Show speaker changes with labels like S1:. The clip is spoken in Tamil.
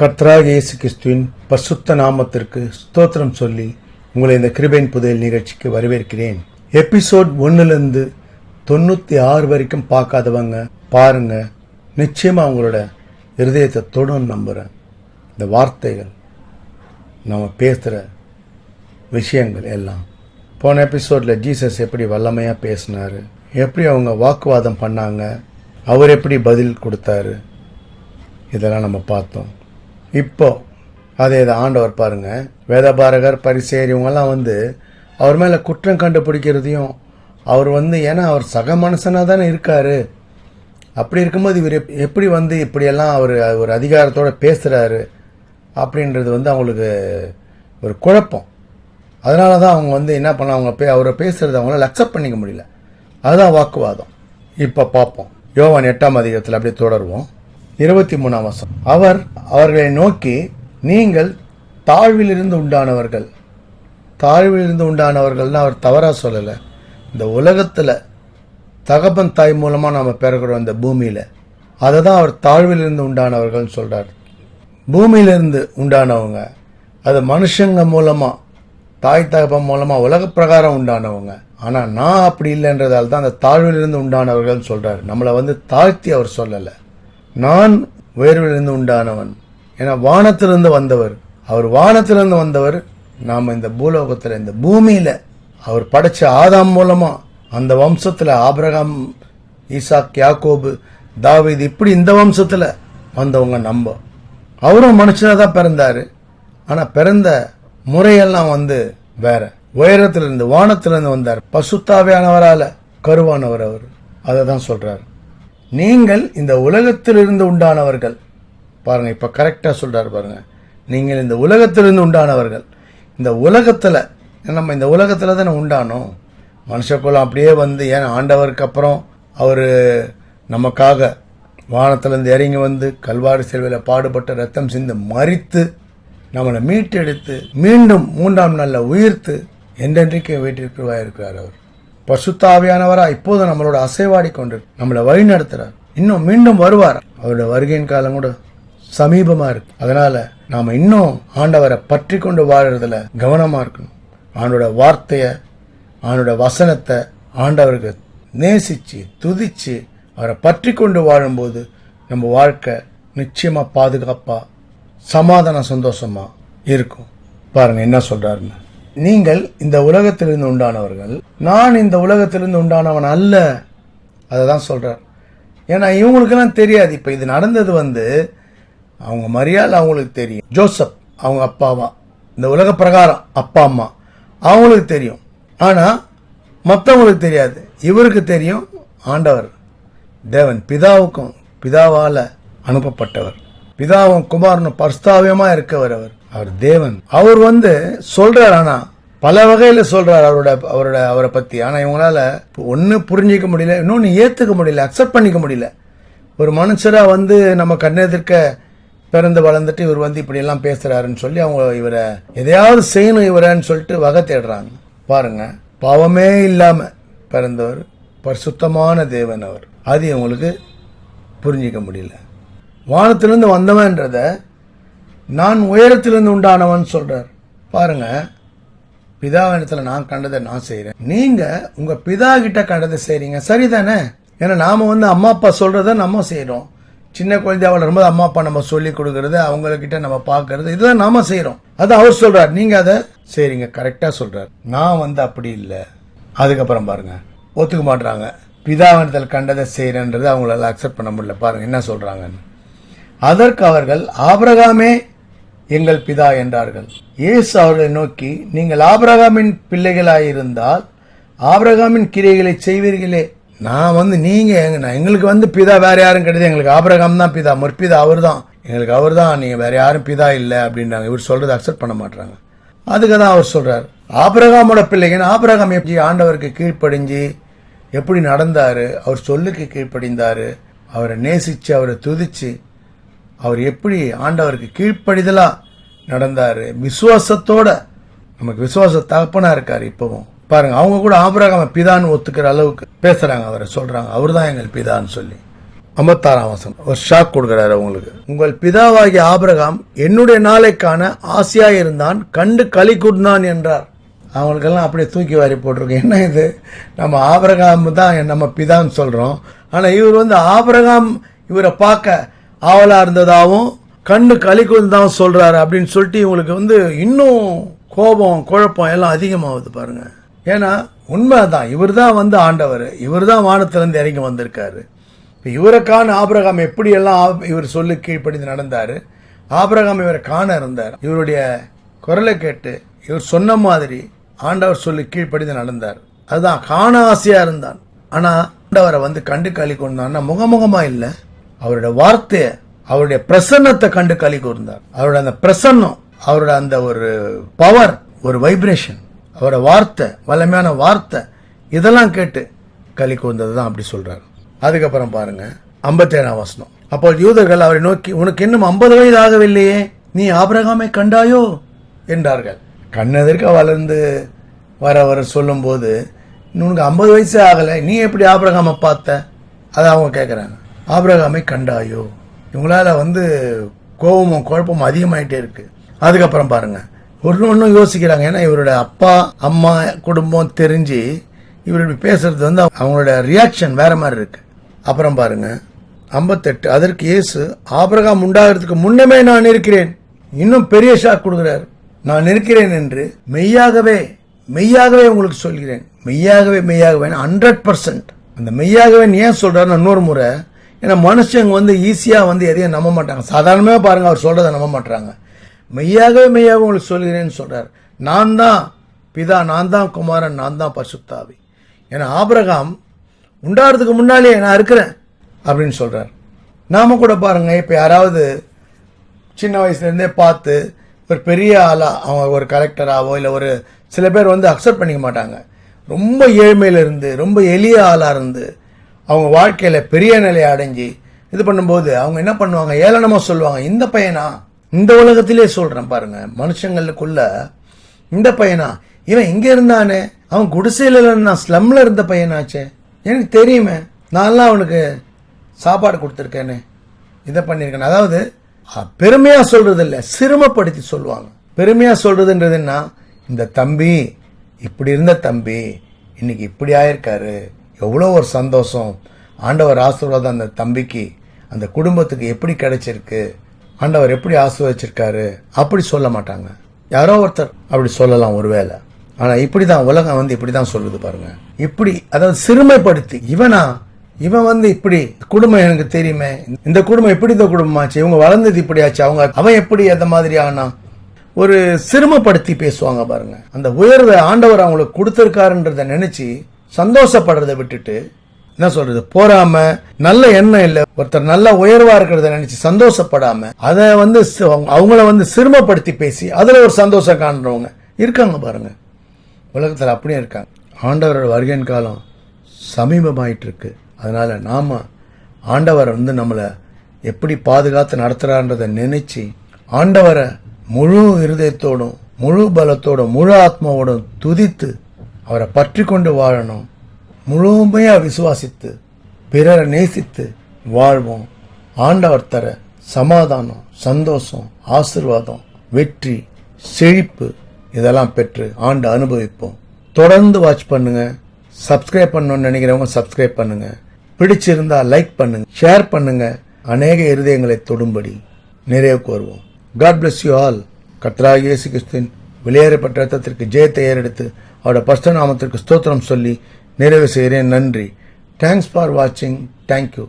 S1: கர்த்தராகிய இயேசு கிறிஸ்துவின் பரிசுத்த நாமத்திற்கு ஸ்தோத்திரம் சொல்லி உங்களை இந்த கிருபையின் புதையல் நிகழ்ச்சிக்கு வரவேற்கிறேன். எபிசோட் 1லிருந்து 96 வரைக்கும் பார்க்காதவங்க பாருங்க. நிச்சயமா அவங்களோட இருதயத்தை தொடர்ந்து நம்புறேன். இந்த வார்த்தைகள் நம்ம பேசுகிற விஷயங்கள் எல்லாம் போன எபிசோட்ல ஜீசஸ் எப்படி வல்லமையா பேசினாரு, எப்படி அவங்க வாக்குவாதம் பண்ணாங்க, அவர் எப்படி பதில் கொடுத்தாரு, இதெல்லாம் நம்ம பார்த்தோம். இப்போ அதே ஆண்டவர் பாருங்க, வேதபாரகர் பரிசேயர் இவங்கெல்லாம் அவர் மேலே குற்றம் கண்டுபிடிக்கிறதையும் அவர் ஏன்னா அவர் சக மனுஷனாக தானே இருக்காரு, அப்படி இருக்கும்போது இவர் எப்படி இப்படியெல்லாம் அவர் ஒரு அதிகாரத்தோடு பேசுகிறாரு அப்படின்றது அவங்களுக்கு ஒரு குழப்பம். அதனால தான் அவங்க என்ன பண்ண அவங்க அவரை பேசுறது அவங்களால அக்செப்ட் பண்ணிக்க முடியல. அதுதான் வாக்குவாதம். இப்போ பார்ப்போம். யோவான் 8ஆம் அதிகாரத்தில் அப்படியே தொடருவோம். 23ஆம் வசனம். அவர் அவர்களை நோக்கி, நீங்கள் தாழ்விலிருந்து உண்டானவர்கள். தாழ்விலிருந்து உண்டானவர்கள்னா அவர் தவறாக சொல்லலை. இந்த உலகத்தில் தகப்பன் தாய் மூலமாக நாம் பிறகுறோம் இந்த பூமியில், அதை தான் அவர் தாழ்விலிருந்து உண்டானவர்கள்னு சொல்கிறார். பூமியிலிருந்து உண்டானவங்க அது மனுஷங்க மூலமாக, தாய் தகப்பன் மூலமாக உலக பிரகாரம் உண்டானவங்க. ஆனால் நான் அப்படி இல்லைன்றதால தான் அந்த தாழ்விலிருந்து உண்டானவர்கள் சொல்கிறார். நம்மளை தாழ்த்தி அவர் சொல்லலை. நான் உயர்விலிருந்து உண்டானவன், ஏன்னா வானத்திலிருந்து வந்தவர். அவர் வானத்திலிருந்து வந்தவர். நாம் இந்த பூலோகத்தில் இந்த பூமியில் அவர் படைச்ச ஆதாம் மூலமா அந்த வம்சத்தில் ஆபிரகாம், ஈசாக், யாக்கோபு, தாவீது, இப்படி இந்த வம்சத்தில் வந்தவங்க நம்ம. அவரும் மனுஷனாக தான் பிறந்தாரு. ஆனால் பிறந்த முறையெல்லாம் வேற. உயரத்திலிருந்து வானத்திலிருந்து வந்தார். பசுத்தாவியானவரால கருவானவர் அவர். அதை தான் சொல்றாரு. நீங்கள் இந்த உலகத்திலிருந்து உண்டானவர்கள். பாருங்க, இப்ப கரெக்டா சொல்றாரு பாருங்க. நீங்கள் இந்த உலகத்திலிருந்து உண்டானவர்கள். இந்த உலகத்துல நம்ம இந்த உலகத்துல தானே உண்டானோம். மனுஷக்குள்ள அப்படியே ஏன்னா ஆண்டவருக்கு அப்புறம் அவரு நமக்காக வானத்திலிருந்து இறங்கி கல்வாரி சிலுவையில் பாடுபட்ட ரத்தம் சிந்து மரித்து நம்மளை மீட்டெடுத்து மீண்டும் 3ஆம் நாள்ல உயிர்த்து என்றென்றைக்கு வீட்டிற்குள்ளாக இருக்கிறார். அவர் பசுத்தாவியானவரா இப்போது நம்மளோட அசைவாடி கொண்டு நம்மளை வழி நடத்துறார். இன்னும் மீண்டும் வருவார். அவருடைய வருகையின் காலம் கூட சமீபமா இருக்கு. அதனால நாம இன்னும் ஆண்டவரை பற்றி கொண்டு வாழறதுல கவனமா இருக்கணும். ஆண்டோட வார்த்தைய, ஆண்டோட வசனத்தை ஆண்டவருக்கு நேசிச்சு துதிச்சு அவரை பற்றி கொண்டு வாழும்போது நம்ம வாழ்க்கை நிச்சயமா பாதுகாப்பா சமாதான சந்தோஷமா இருக்கும். பாருங்க என்ன சொல்றாருன்னு. நீங்கள் இந்த உலகத்திலிருந்து உண்டானவர்கள், நான் இந்த உலகத்திலிருந்து உண்டானவன் அல்ல. அதை தான் சொல்றார். ஏன்னா இவங்களுக்கெல்லாம் தெரியாது. இப்ப இது நடந்தது அவங்க மரியாதை அவங்களுக்கு தெரியும். ஜோசப் அவங்க அப்பாவா, இந்த உலக பிரகாரம் அப்பா அம்மா அவங்களுக்கு தெரியும். ஆனா மற்றவங்களுக்கு தெரியாது. இவருக்கு தெரியும். ஆண்டவர் தேவன் பிதாவுக்கும் பிதாவால அனுப்பப்பட்டவர். பிதாவும் குமாரனும் பரிசுத்தாவியமா இருக்கவர். அவர் தேவன். அவர் சொல்றார். ஆனா பல வகையில சொல்றார் அவரை பத்தி. ஆனா இவங்களால ஒன்னு புரிஞ்சிக்க முடியல, இன்னொன்னு ஏத்துக்க முடியல, அக்செப்ட் பண்ணிக்க முடியல. ஒரு மனுஷரா நம்ம கண்ணெதிர்க்க பிறந்து வளர்ந்துட்டு இவர் இப்படி எல்லாம் பேசுறாருன்னு சொல்லி அவங்க இவரை எதையாவது செய்யணும் இவரன்னு சொல்லிட்டு வகை தேடுறாங்க. பாருங்க, பாவமே இல்லாம பிறந்தவர், பரிசுத்தமான தேவன் அவர். அது இவங்களுக்கு புரிஞ்சிக்க முடியல. வானத்திலிருந்து வந்தவன்றத நான் உயரத்திலிருந்து உண்டானவன் சொல்றார். பாருங்க, பிதாவினத்துல நான் கண்டதை நான் செய்யறேன், நீங்க உங்க பிதா கிட்ட கண்டதை செய்றீங்க. சரிதானே? ஏன்னா நாம அம்மா அப்பா சொல்றத நம்ம செய்யறோம். சின்ன குழந்தையா வளரும்போது அம்மா அப்பா நம்ம சொல்லி கொடுக்கறது, அவங்ககிட்ட நம்ம பாக்குறது, இதுதான் நாம செய்யறோம். அது அவர் சொல்றார், நீங்க அதை செய்றீங்க. கரெக்டா சொல்றார். நான் அப்படி இல்லை. அதுக்கப்புறம் பாருங்க, ஒத்துக்க மாட்டாங்க. பிதாவினத்துல கண்டதை செய்யறன்றது அவங்களால அக்செப்ட் பண்ண முடியல. பாருங்க என்ன சொல்றாங்கன்னு. அதற்கு அவர்கள், ஆபிரகாமே எங்கள் பிதா என்றார்கள். இயேசு அவர்களை நோக்கி, நீங்கள் ஆபிரகாமின் பிள்ளைகளாயிருந்தால் ஆபிரகாமின் கிரியைகளை செய்வீர்களே. நான் நீங்க எங்களுக்கு பிதா வேற யாரும் கிடையாது, எங்களுக்கு ஆபிரகாம் தான் பிதா, முற்பிதா அவர் தான், எங்களுக்கு அவர் தான், நீங்க வேற யாரும் பிதா இல்லை அப்படின்றாங்க. இவர் சொல்றது அக்செப்ட் பண்ண மாட்டாங்க. அதுக்கு தான் அவர் சொல்றாரு, ஆபிரகாமோட பிள்ளைங்க. ஆபிரகாம் எப்படி ஆண்டவருக்கு கீழ்ப்படிஞ்சு எப்படி நடந்தாரு, அவர் சொல்லுக்கு கீழ்ப்படிந்தாரு, அவரை நேசிச்சு அவரை துதிச்சு அவர் எப்படி ஆண்டவருக்கு கீழ்ப்படிதலா நடந்தாரு, விசுவாசத்தோட. நமக்கு விசுவாச தகப்பனா இருக்காரு. இப்பவும் பாருங்க, அவங்க கூட ஆபிரகாம பிதான்னு ஒத்துக்கிற அளவுக்கு பேசுறாங்க. அவரை சொல்றாங்க, அவர் தான் எங்கள் பிதான்னு சொல்லி. 56 வசனம் ஒரு ஷாக் கொடுக்கிறாரு அவங்களுக்கு. உங்கள் பிதாவாகிய ஆபிரகாம் என்னுடைய நாளைக்கான ஆசையாய் இருந்தான், கண்டு களி கூர்ந்தான் என்றார். அவங்களுக்கெல்லாம் அப்படியே தூக்கி வாரி போட்டிருக்கோம். என்ன இது, நம்ம ஆபிரகாம் தான் நம்ம பிதான்னு சொல்றோம், ஆனா இவர் ஆபிரகாம் இவரை பார்க்க ஆவலா இருந்ததாகவும் கண்ணு களி கூர்ந்தாவும் சொல்றாரு அப்படின்னு சொல்லிட்டு இவங்களுக்கு இன்னும் கோபம் குழப்பம் எல்லாம் அதிகமாகுது பாருங்க. ஏன்னா உண்மைதான், இவர் தான் ஆண்டவர், இவர் தான் வானத்திலிருந்து இறங்கி வந்திருக்காரு. இவருக்கான ஆபிரகாம் எப்படி எல்லாம் இவர் சொல்லி கீழ்ப்படிந்து நடந்தாரு, ஆபிரகாம் இவரை காண இருந்தார், இவருடைய குரலை கேட்டு இவர் சொன்ன மாதிரி ஆண்டவர் சொல்லி கீழ்ப்படிந்து நடந்தார். அதுதான் காண ஆசையா இருந்தான். ஆனா ஆண்டவரை கண்டு களி கொண்டான்னா முகமுகமா இல்ல, அவருடைய வார்த்தைய அவருடைய பிரசன்னத்தை கண்டு களி கூர்ந்தார். அவருடைய அந்த பிரசன்னம், அவருடைய அந்த ஒரு பவர், ஒரு வைப்ரேஷன், அவரோட வார்த்தை, வல்லமையான வார்த்தை, இதெல்லாம் கேட்டு களி கூர்ந்தது தான் அப்படி சொல்றாரு. அதுக்கப்புறம் பாருங்க 57 வசனம். அப்போ யூதர்கள் அவரை நோக்கி, உனக்கு இன்னும் 50 வயது ஆகவில்லையே, நீ ஆபிரகாமை கண்டாயோ என்றார்கள். கண்ணெதிர்க்க வளர்ந்து வர சொல்லும் போது, உனக்கு 50 வயசே ஆகலை, நீ எப்படி ஆபிரகாமை பார்த்த? அதை அவங்க கேட்குறாங்க. ஆபிரகாமை கண்டாயோ? இவங்களால கோபமும் குழப்பமும் அதிகமாயிட்டே இருக்கு. அதுக்கப்புறம் பாருங்க ஒன்னும் யோசிக்கிறாங்க. ஏன்னா இவரோட அப்பா அம்மா குடும்பம் தெரிஞ்சு இவர் இப்படி பேசுறது அவங்களோட ரியாக்ஷன் வேற மாதிரி இருக்கு. அப்புறம் பாருங்க 58. அதற்கு இயேசு, ஆபிரகாம் உண்டாகிறதுக்கு முன்னமே நான் இருக்கிறேன். இன்னும் பெரிய ஷாக் கொடுக்கிறார். நான் இருக்கிறேன் என்று மெய்யாகவே மெய்யாகவே உங்களுக்கு சொல்கிறேன். மெய்யாகவே மெய்யாகவே 100%. அந்த மெய்யாகவே ஏன் சொல்றாரு இன்னொரு முறை, ஏன்னா மனுஷங்க ஈஸியா எதையும் நம்ப மாட்டாங்க. சாதாரணமாக பாருங்க, அவர் சொல்றதை நம்ப மாட்டாங்க. மெய்யாகவே மெய்யாக உங்களுக்கு சொல்கிறேன்னு சொல்றார். நான் தான் பிதா, நான் தான் குமாரன், நான் தான் பரிசுத்தாவி. ஏன்னா ஆபிரகாம் உண்டாகிறதுக்கு முன்னாலே நான் இருக்கிறேன் அப்படின்னு சொல்றார். நாம கூட பாருங்க, இப்ப யாராவது சின்ன வயசுல இருந்தே பார்த்து ஒரு பெரிய ஆளா, அவங்க ஒரு கலெக்டராவோ இல்லை ஒரு சில பேர் அக்செப்ட் பண்ணிக்க மாட்டாங்க. ரொம்ப ஏழ்மையில இருந்து ரொம்ப எளிய ஆளா இருந்து அவங்க வாழ்க்கையில பெரிய நிலையை அடைஞ்சி இது பண்ணும்போது அவங்க என்ன பண்ணுவாங்க, ஏளனமா சொல்லுவாங்க, இந்த பையனா, இந்த உலகத்திலே சொல்றேன் பாருங்க, மனுஷங்களுக்குள்ள இந்த பையனா, இவன் இங்க இருந்தானே, அவன் குடிசையில நான் ஸ்லம்ல இருந்த பையனாச்சே, எனக்கு தெரியுமே, நான்லாம் அவனுக்கு சாப்பாடு கொடுத்துருக்கேன்னு, இதை பண்ணிருக்கேன். அதாவது பெருமையா சொல்றது இல்லை, சிரமப்படுத்தி சொல்லுவாங்க. பெருமையா சொல்றதுன்றதுன்னா, இந்த தம்பி இப்படி இருந்த தம்பி இன்னைக்கு இப்படி ஆயிருக்காரு, எவ்வளோ ஒரு சந்தோஷம், ஆண்டவர் ஆசீர்வாதம் அந்த தம்பிக்கு அந்த குடும்பத்துக்கு எப்படி கிடைச்சிருக்கு, ஆண்டவர் எப்படி ஆசீர்வதிச்சிருக்காரு அப்படி சொல்ல மாட்டாங்க. யாரோ ஒருத்தர் அப்படி சொல்லலாம் ஒருவேளை. ஆனா இப்படிதான் உலகம் இப்படிதான் சொல்லுது பாருங்க. இப்படி அதாவது சிறுமைப்படுத்தி, இவன் இப்படி குடும்பம் எனக்கு தெரியுமே, இந்த குடும்பம் எப்படி இந்த குடும்பமாச்சு, இவங்க வளர்ந்தது இப்படி ஆச்சு, அவன் எப்படி அந்த மாதிரி ஆனா, ஒரு சிறுமப்படுத்தி பேசுவாங்க பாருங்க. அந்த உயர்வை ஆண்டவர் அவங்களுக்கு கொடுத்திருக்காருன்றத நினைச்சு சந்தோஷப்படுறதை விட்டுட்டு என்ன சொல்றது, போறாம நல்ல எண்ணம் இல்ல, ஒருத்தர் நல்ல உயர்வா இருக்கிறத நினைச்சு சந்தோஷப்படாம அதை அவங்கள சிறுமப்படுத்தி பேசி அதுல ஒரு சந்தோஷம் காண்றவங்க இருக்காங்க பாருங்க. உலகத்துல அப்படியே இருக்காங்க. ஆண்டவரோட வருகையின் காலம் சமீபமாயிட்டு இருக்கு. அதனால நாம ஆண்டவர் நம்மளை எப்படி பாதுகாத்து நடத்துறான்றதை நினைச்சு ஆண்டவரை முழு இருதயத்தோடும் முழு பலத்தோடும் முழு ஆத்மாவோடும் துதித்து அவரை பற்றி கொண்டு வாழணும். முழுமையா விசுவாசித்து பிறரை நேசித்து வாழ்வோம். ஆண்டவர் தர சமாதானம், சந்தோஷம், ஆசீர்வாதம், வெற்றி, செழிப்பு இதெல்லாம் பெற்று ஆண்டு அனுபவிப்போம். தொடர்ந்து வாட்ச் பண்ணுங்க. சப்ஸ்கிரைப் பண்ணணும்னு நினைக்கிறவங்க சப்ஸ்கிரைப் பண்ணுங்க. பிடிச்சிருந்தா லைக் பண்ணுங்க, ஷேர் பண்ணுங்க. அநேக இருதயங்களை தொடும்படி நிறைவுக்கு வருவோம். God bless you all. கர்த்தராகிய இயேசு கிறிஸ்துவின் வெளியேறப்பட்ட ரத்தத்திற்கு ஜெயத்தை ஏறெடுத்து அவருடைய பரிசுத்த நாமத்திற்கு ஸ்தோத்திரம் சொல்லி நிறைவு செய்கிறேன். நன்றி. தேங்க்ஸ் ஃபார் வாட்சிங். தேங்க்யூ.